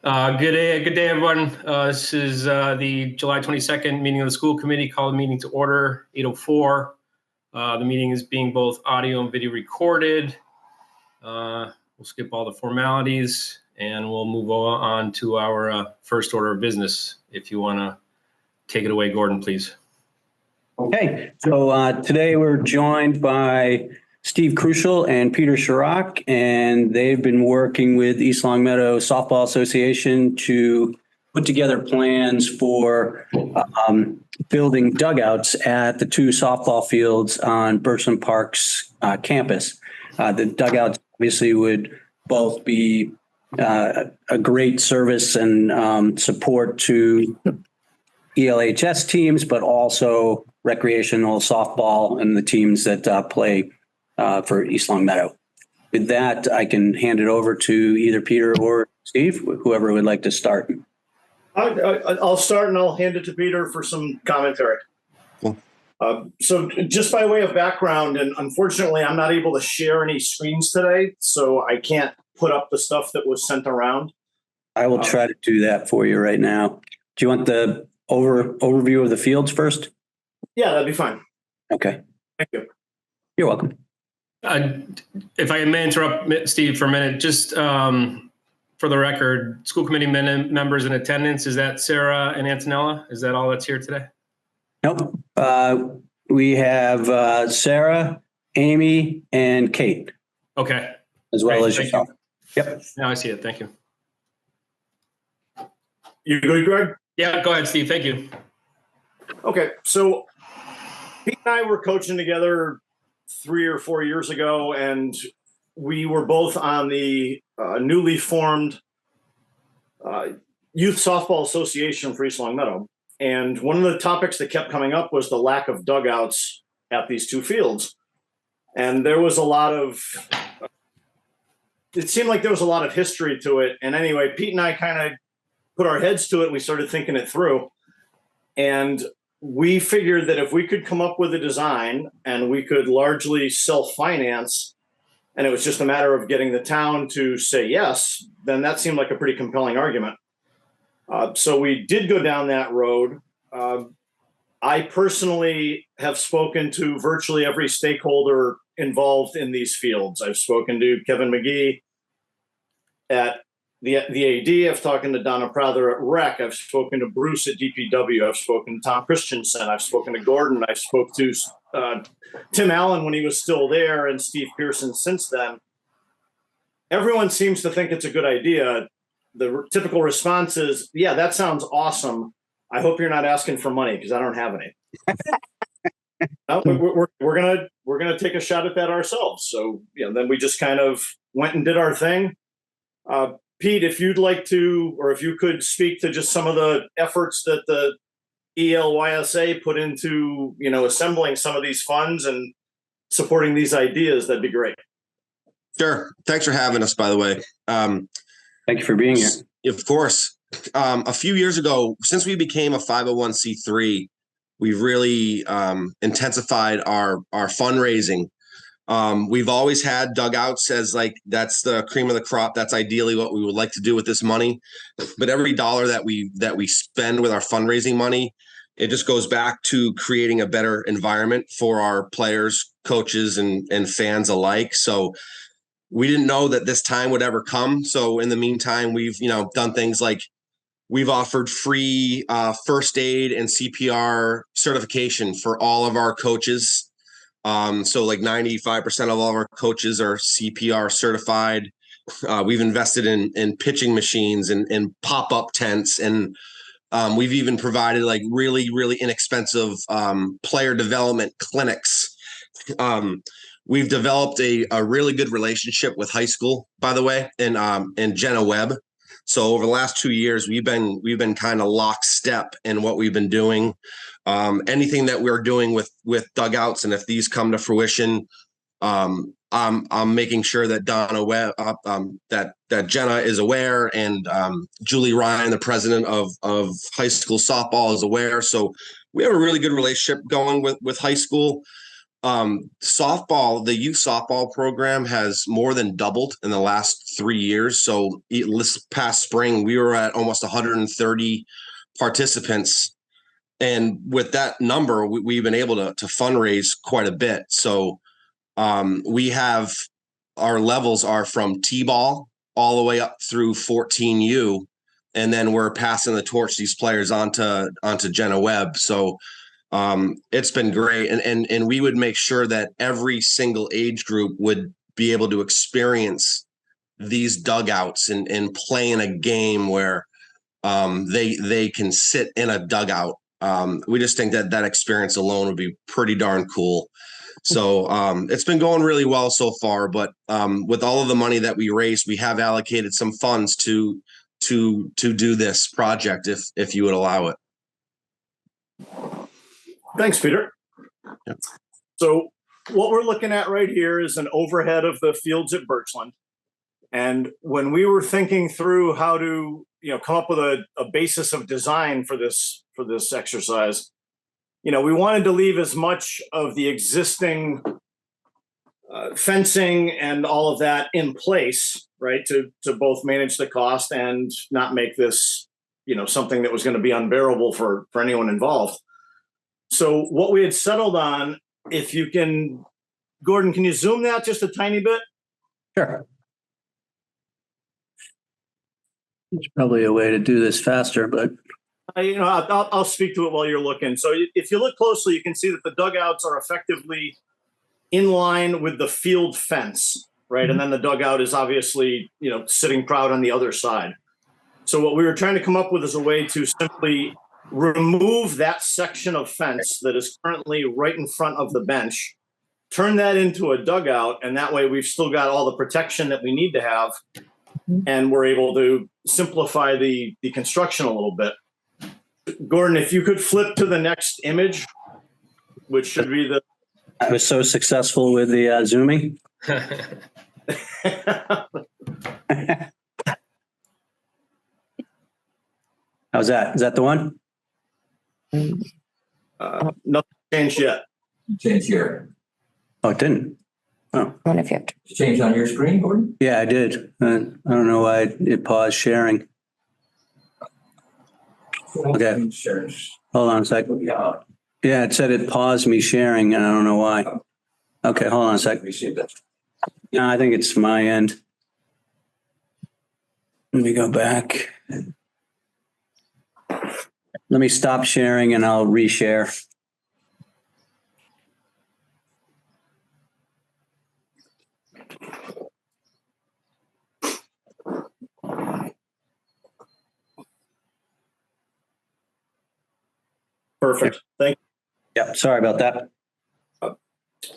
Good day, everyone. This is the July 22nd meeting of the school committee. Call the meeting to order, 8:04. The meeting is being both audio and video recorded. We'll skip all the formalities and we'll move on to our first order of business. If you want to take it away, Gordon, please. Okay, so today we're joined by Steve Crucial and Peter Sharrock, and they've been working with East Longmeadow Softball Association to put together plans for building dugouts at the two softball fields on Birchland Park's campus. The dugouts obviously would both be a great service and support to ELHS teams, but also recreational softball and the teams that play for East Longmeadow. With that, I can hand it over to either Peter or Steve, whoever would like to start. I'll start and I'll hand it to Peter for some commentary. Cool. So just by way of background, and unfortunately, I'm not able to share any screens today, so I can't put up the stuff that was sent around. I will try to do that for you right now. Do you want the overview of the fields first? Yeah, that'd be fine. Okay. Thank you. You're welcome. If I may interrupt Steve for a minute, just for the record, school committee members in attendance, is that Sarah and Antonella? Is that all that's here today? Nope. We have Sarah, Amy, and Kate. Okay. As well Great, as yourself. Yep. Now I see it. Thank you. You good, Greg? Yeah, go ahead, Steve. Thank you. Okay, so Pete and I were coaching together 3 or 4 years ago, and we were both on the newly formed Youth Softball Association for East Longmeadow. And one of the topics that kept coming up was the lack of dugouts at these two fields. And there was it seemed like there was a lot of history to it. And anyway, Pete and I kind of put our heads to it. We started thinking it through. And we figured that if we could come up with a design and we could largely self-finance, and it was just a matter of getting the town to say yes, then that seemed like a pretty compelling argument. So we did go down that road. I personally have spoken to virtually every stakeholder involved in these fields. I've spoken to Kevin McGee at the AD. I've spoken to Donna Prather at REC. I've spoken to Bruce at DPW. I've spoken to Tom Christensen. I've spoken to Gordon. I've spoke to Tim Allen when he was still there, and Steve Pearson since then. Everyone seems to think it's a good idea. The typical response is, yeah, that sounds awesome. I hope you're not asking for money because I don't have any. No, we're gonna take a shot at that ourselves. So then we just kind of went and did our thing. Pete, if you'd like to, or if you could speak to just some of the efforts that the ELYSA put into, assembling some of these funds and supporting these ideas, that'd be great. Sure. Thanks for having us, by the way. Thank you for being here. Of course. A few years ago, since we became a 501c3, we've really intensified our fundraising. We've always had dugouts as that's the cream of the crop. That's ideally what we would like to do with this money. But every dollar that we spend with our fundraising money, it just goes back to creating a better environment for our players, coaches, and fans alike. So we didn't know that this time would ever come. So in the meantime, we've done things like we've offered free first aid and CPR certification for all of our coaches. So 95% of all of our coaches are CPR certified. We've invested in pitching machines and pop-up tents. And we've even provided really, really inexpensive player development clinics. We've developed a really good relationship with high school, by the way, and Jenna Webb. So over the last 2 years, we've been kind of lockstep in what we've been doing. Anything that we're doing with dugouts, and if these come to fruition, I'm making sure that Donna Webb, that Jenna is aware, and Julie Ryan, the president of high school softball, is aware. So we have a really good relationship going with high school. Softball, the youth softball program has more than doubled in the last 3 years. So this past spring, we were at almost 130 participants. And with that number, we've been able to fundraise quite a bit. So we have, our levels are from T-ball all the way up through 14U. And then we're passing the torch, these players onto Jenna Webb. So it's been great. And we would make sure that every single age group would be able to experience these dugouts and play in a game where they can sit in a dugout. We just think that experience alone would be pretty darn cool. So it's been going really well so far, but with all of the money that we raised, we have allocated some funds to do this project if you would allow it. Thanks, Peter. Yep. So what we're looking at right here is an overhead of the fields at Birchland. And when we were thinking through how to, come up with a basis of design for this exercise, we wanted to leave as much of the existing fencing and all of that in place, right? To both manage the cost and not make this, something that was going to be unbearable for anyone involved. So what we had settled on, if you can, Gordon, can you zoom that just a tiny bit? Sure. There's probably a way to do this faster, but I'll speak to it while you're looking. So if you look closely, you can see that the dugouts are effectively in line with the field fence, right? And then the dugout is obviously, sitting proud on the other side. So what we were trying to come up with is a way to simply remove that section of fence that is currently right in front of the bench, turn that into a dugout, and that way we've still got all the protection that we need to have, and we're able to simplify the construction a little bit. Gordon, if you could flip to the next image, which should be the... I was so successful with the zooming. How's that? Is that the one? Nothing changed yet. Change here. Oh, it didn't. Oh, What if you have to? Change on your screen, Gordon? yeah, I did. I don't know why it paused sharing. Okay. Sure. Hold on a second. Yeah. Yeah, it said it paused me sharing, and I don't know why. Okay, hold on a second. We see that. No, I think it's my end. Let me go back. Let me stop sharing and I'll reshare. Perfect. Thank you. Yeah, sorry about that.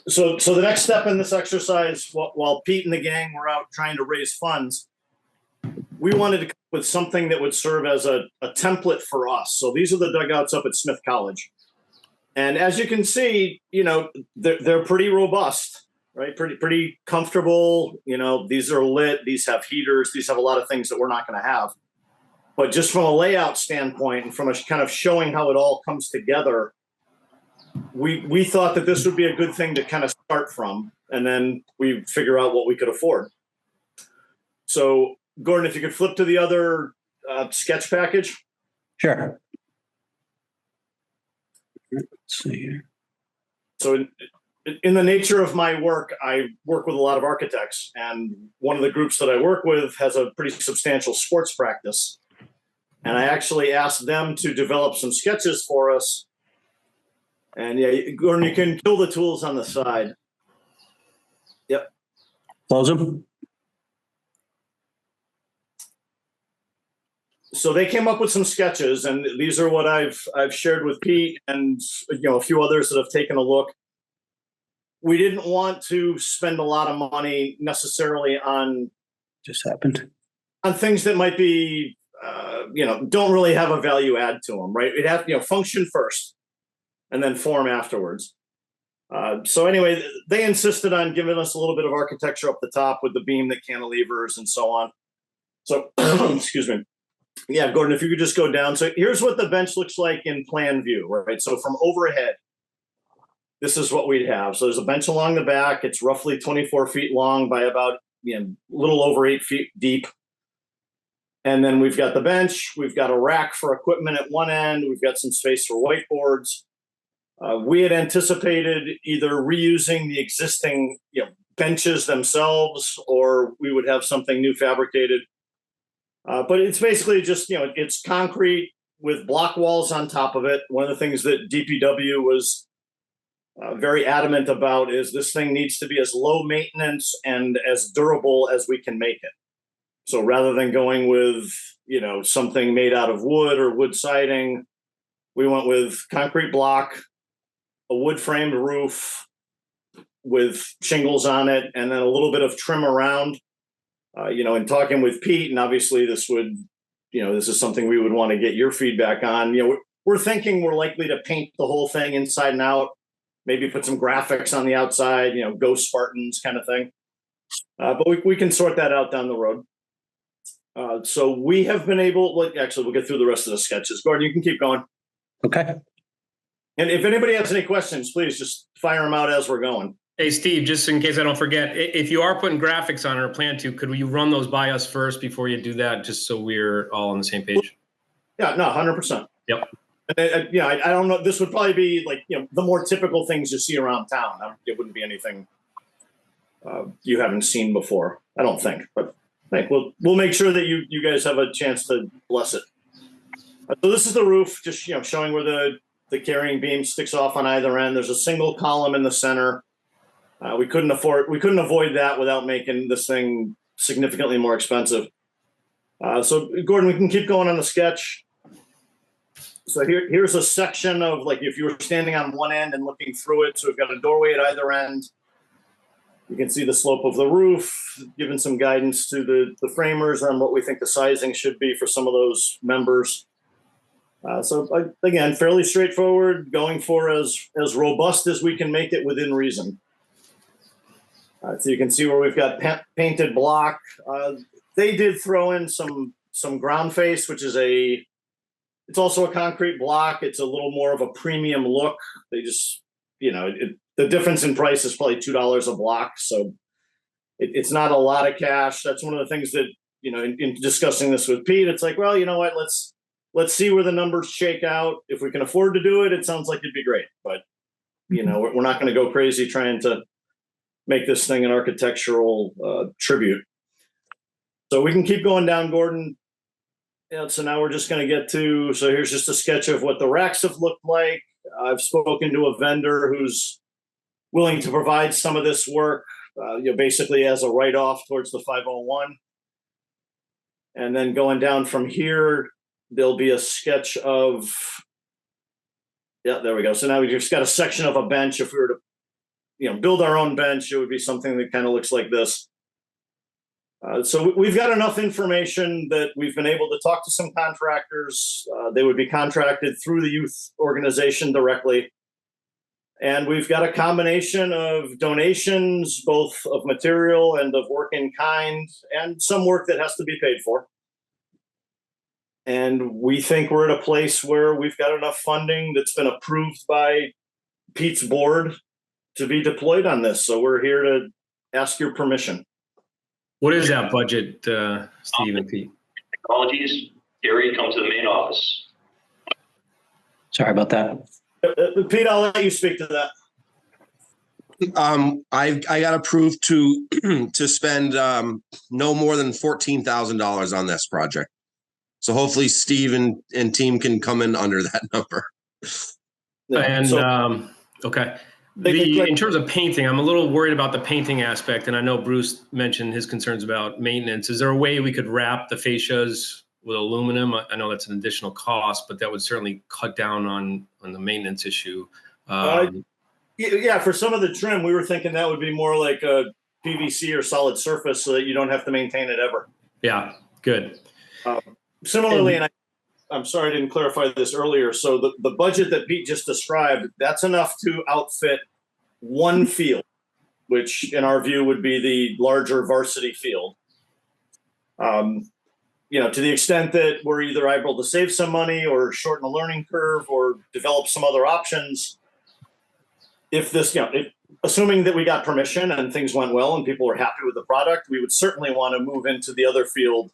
So the next step in this exercise, while Pete and the gang were out trying to raise funds, we wanted to come up with something that would serve as a template for us. So these are the dugouts up at Smith College. And as you can see, they're pretty robust, right? Pretty comfortable. These are lit, these have heaters, these have a lot of things that we're not going to have. But just from a layout standpoint and from a kind of showing how it all comes together, we thought that this would be a good thing to kind of start from, and then we figure out what we could afford. So Gordon, if you could flip to the other sketch package. Sure. Let's see here. So in the nature of my work, I work with a lot of architects, and one of the groups that I work with has a pretty substantial sports practice. And I actually asked them to develop some sketches for us. And yeah, Gordon, you can kill the tools on the side. Yep. Close them. So they came up with some sketches, and these are what I've shared with Pete and a few others that have taken a look. We didn't want to spend a lot of money necessarily on Just happened. on things that might be don't really have a value add to them, right? It has function first, and then form afterwards. So anyway, they insisted on giving us a little bit of architecture up the top with the beam that cantilevers and so on. So excuse me. Yeah, Gordon, if you could just go down. So here's what the bench looks like in plan view, right? So from overhead, this is what we'd have. So there's a bench along the back. It's roughly 24 feet long by about, a little over 8 feet deep. And then we've got the bench. We've got a rack for equipment at one end. We've got some space for whiteboards. We had anticipated either reusing the existing, benches themselves, or we would have something new fabricated. But it's basically just, it's concrete with block walls on top of it. One of the things that DPW was very adamant about is this thing needs to be as low maintenance and as durable as we can make it. So rather than going with, something made out of wood or wood siding, we went with concrete block, a wood framed roof with shingles on it, and then a little bit of trim around. In talking with Pete, and obviously this would, this is something we would want to get your feedback on. We're thinking we're likely to paint the whole thing inside and out, maybe put some graphics on the outside, go Spartans kind of thing. But we can sort that out down the road. So we have been able, actually, we'll get through the rest of the sketches. Gordon, you can keep going. Okay. And if anybody has any questions, please just fire them out as we're going. Hey, Steve, just in case I don't forget, if you are putting graphics on or plan to, could you run those by us first before you do that, just so we're all on the same page? Yeah, no, 100%. Yep. I don't know. This would probably be the more typical things you see around town. It wouldn't be anything you haven't seen before, I don't think. But I think we'll make sure that you guys have a chance to bless it. So this is the roof, just showing where the carrying beam sticks off on either end. There's a single column in the center. We couldn't avoid that without making this thing significantly more expensive. So Gordon, we can keep going on the sketch. So here's a section of if you were standing on one end and looking through it. So we've got a doorway at either end. You can see the slope of the roof, giving some guidance to the framers on what we think the sizing should be for some of those members. So again, fairly straightforward, going for as robust as we can make it within reason. So you can see where we've got painted block. They did throw in some ground face, which is it's also a concrete block. It's a little more of a premium look. They just, the difference in price is probably $2 a block. So it's not a lot of cash. That's one of the things that, in discussing this with Pete, it's like, well, you know what, let's see where the numbers shake out. If we can afford to do it, it sounds like it'd be great. But, we're not going to go crazy trying to make this thing an architectural tribute. So we can keep going down, Gordon. So now we're just going to get to, so here's just a sketch of what the racks have looked like. I've spoken to a vendor who's willing to provide some of this work, basically as a write-off towards the 501. And then going down from here, there'll be a sketch of, yeah, there we go. So now we've just got a section of a bench. If we were to, build our own bench, it would be something that kind of looks like this. So we've got enough information that we've been able to talk to some contractors. They would be contracted through the youth organization directly. And we've got a combination of donations, both of material and of work in kind, and some work that has to be paid for. And we think we're at a place where we've got enough funding that's been approved by Pete's board to be deployed on this. So we're here to ask your permission. What is that budget, Steve and Pete? Technologies, Gary, come to the main office. Sorry about that. Pete, I'll let you speak to that. I got approved to spend no more than $14,000 on this project. So hopefully Steve and team can come in under that number. Yeah, And okay. In terms of painting, I'm a little worried about the painting aspect, and I know Bruce mentioned his concerns about maintenance. Is there a way we could wrap the fascias with aluminum? I know that's an additional cost, but that would certainly cut down on the maintenance issue. Yeah, for some of the trim, we were thinking that would be more like a PVC or solid surface so that you don't have to maintain it ever. Yeah, good. Similarly, and I'm sorry I didn't clarify this earlier. So the budget that Pete just described, that's enough to outfit one field, which in our view would be the larger varsity field. To the extent that we're either able to save some money or shorten the learning curve or develop some other options, if this, assuming that we got permission and things went well and people were happy with the product, we would certainly want to move into the other field,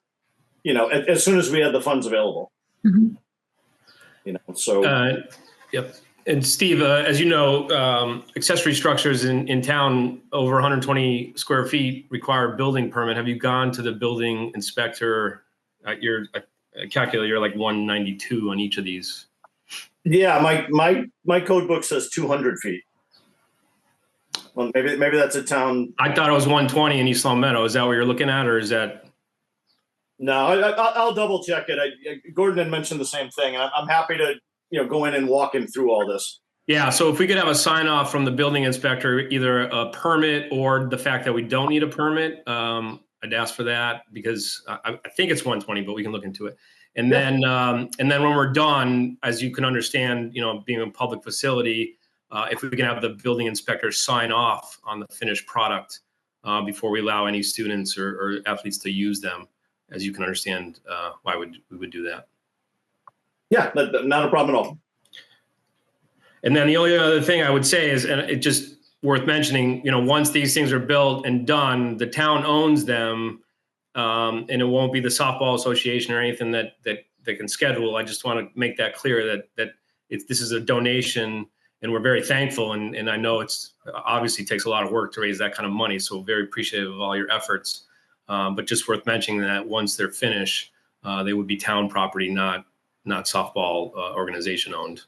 as soon as we had the funds available. Mhm. So Yep. And Steve, as you know, accessory structures in town over 120 square feet require a building permit. Have you gone to the building inspector? I calculate you're like 192 on each of these. yeah, my code book says 200 feet. Well, maybe that's a town. I thought it was 120 in East Long Meadow. Is that what you're looking at, or is that? No, I'll double check it. Gordon had mentioned the same thing, and I'm happy to go in and walk him through all this. Yeah, so if we could have a sign off from the building inspector, either a permit or the fact that we don't need a permit, I'd ask for that because I think it's 120, but we can look into it. And then when we're done, as you can understand, being a public facility, if we can have the building inspector sign off on the finished product before we allow any students or athletes to use them, as you can understand, why we would do that. Yeah, not a problem at all. And then the only other thing I would say is, and it just worth mentioning, once these things are built and done, the town owns them, and it won't be the softball association or anything that can schedule. I just want to make that clear that this is a donation, and we're very thankful. And I know it's obviously takes a lot of work to raise that kind of money, so very appreciative of all your efforts. But just worth mentioning that once they're finished, they would be town property, not softball organization owned.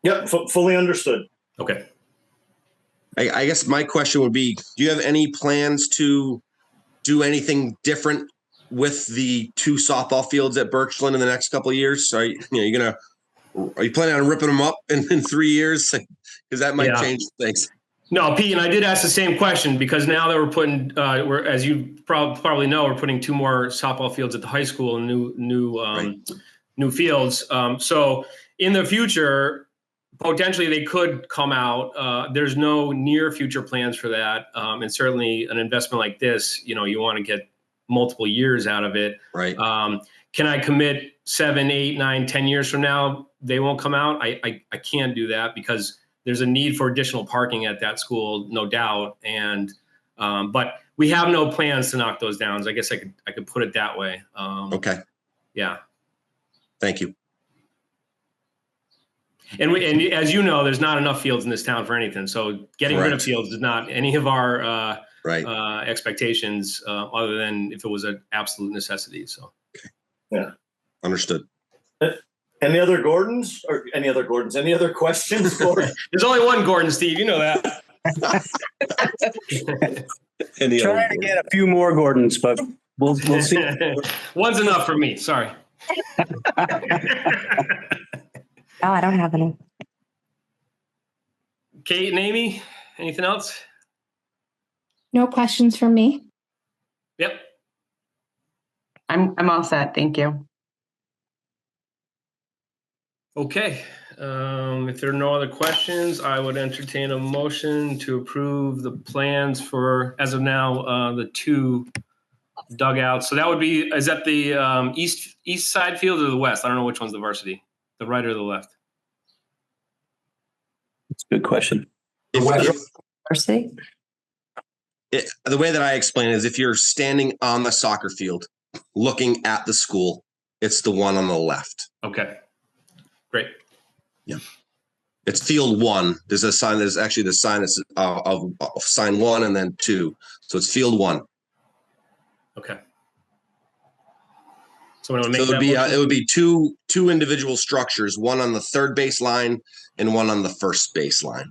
Yep, fully understood. Okay. I guess my question would be, do you have any plans to do anything different with the 2 softball fields at Birchland in the next couple of years? Are you planning on ripping them up in 3 years? Because that might change things. No, Pete, and I did ask the same question because now that we're putting, as you probably know, we're putting 2 more softball fields at the high school and new fields. So in the future, potentially they could come out. There's no near future plans for that. And certainly an investment like this, you want to get multiple years out of it. Right. Can I commit 7, 8, 9, 10 years from now, they won't come out? I can't do that because there's a need for additional parking at that school, no doubt. And, but we have no plans to knock those down. I guess I could put it that way. Okay. Yeah. Thank you. And as you know, there's not enough fields in this town for anything. So getting rid of fields is not any of our expectations, other than if it was an absolute necessity. So, yeah, understood. Any other Gordons or any other questions? There's only one Gordon, Steve. You know that. Trying to get a few more Gordons, but we'll see. One's enough for me. Sorry. Oh, I don't have any. Kate and Amy, anything else? No questions from me. Yep. I'm all set. Thank you. Okay. If there are no other questions, I would entertain a motion to approve the plans for, as of now, the 2 dugouts. So that would be, is that the east side field or the west? I don't know which one's the varsity, the right or the left. That's a good question. Varsity? The way that I explain it is if you're standing on the soccer field looking at the school, it's the one on the left. Okay. Great. Yeah. It's field 1. There's a sign. There's actually the sign is of sign 1 and then 2. So it's field 1. Okay. So it would be two individual structures, one on the third baseline and one on the first baseline.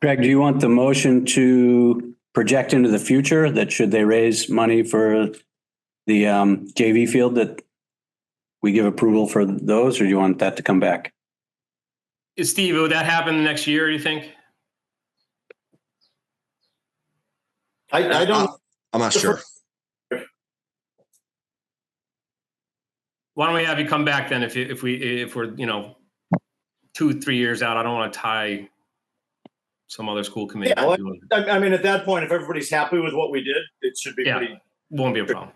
Greg, do you want the motion to project into the future that should they raise money for the JV field that we give approval for those, or do you want that to come back? Steve, would that happen next year, do you think? I don't. I'm not sure. Why don't we have you come back then if we're 2-3 years out? I don't want to tie some other school committee. Yeah, I mean, at that point, if everybody's happy with what we did, it should be pretty. Won't be a problem.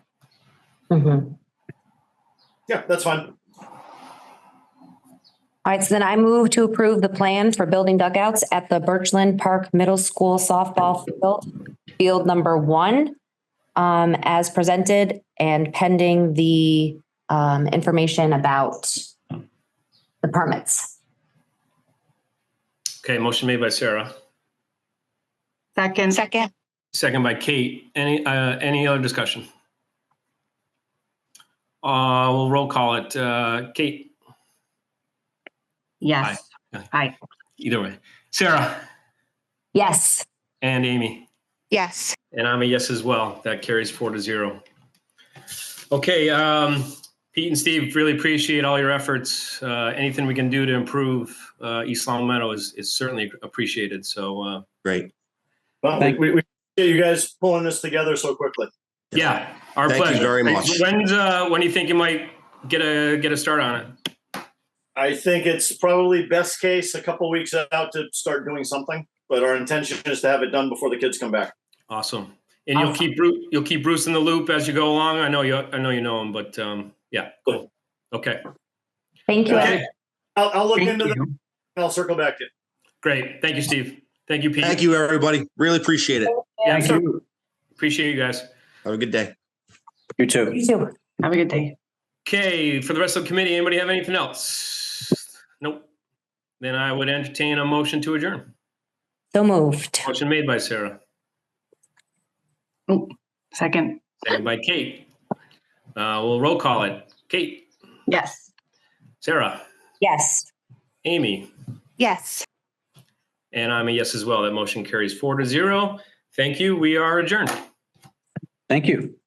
Mm-hmm. Yeah, that's fine. All right, so then I move to approve the plan for building dugouts at the Birchland Park Middle School softball field number 1, as presented and pending the information about the permits. Okay, motion made by Sarah, Second. second by Kate. Any other discussion? We'll roll call it. Kate, Yes. Aye. either way. Sarah Yes. and Amy. Yes. And I'm a yes as well. That carries 4-0. Okay, Pete and Steve, really appreciate all your efforts. Anything we can do to improve East Long Meadow is certainly appreciated. So Great. Well, we appreciate you guys pulling this together so quickly. yeah, our Thank you pleasure. very much. When do you think you might get a start on it? I think it's probably best case a couple weeks out to start doing something, but our intention is to have it done before the kids come back. Awesome. And you'll keep Bruce in the loop as you go along. I know you know him, but yeah, cool. Okay, Thank you. Okay. I'll look Thank into that you. and I'll circle back to you. great. Thank you, Steve. Thank you, Pete. Thank you, everybody. Really appreciate it. Yeah, Thank you. appreciate you guys. Have a good day. You too. You too. Have a good day. Okay, for the rest of the committee, anybody have anything else? Nope. Then I would entertain a motion to adjourn. So moved. Motion made by Sarah, Second. second by Kate. We'll roll call it. Kate, Yes. Sarah, Yes. Amy, Yes. and I'm a yes as well. That motion carries 4-0. Thank you. We are adjourned. Thank you.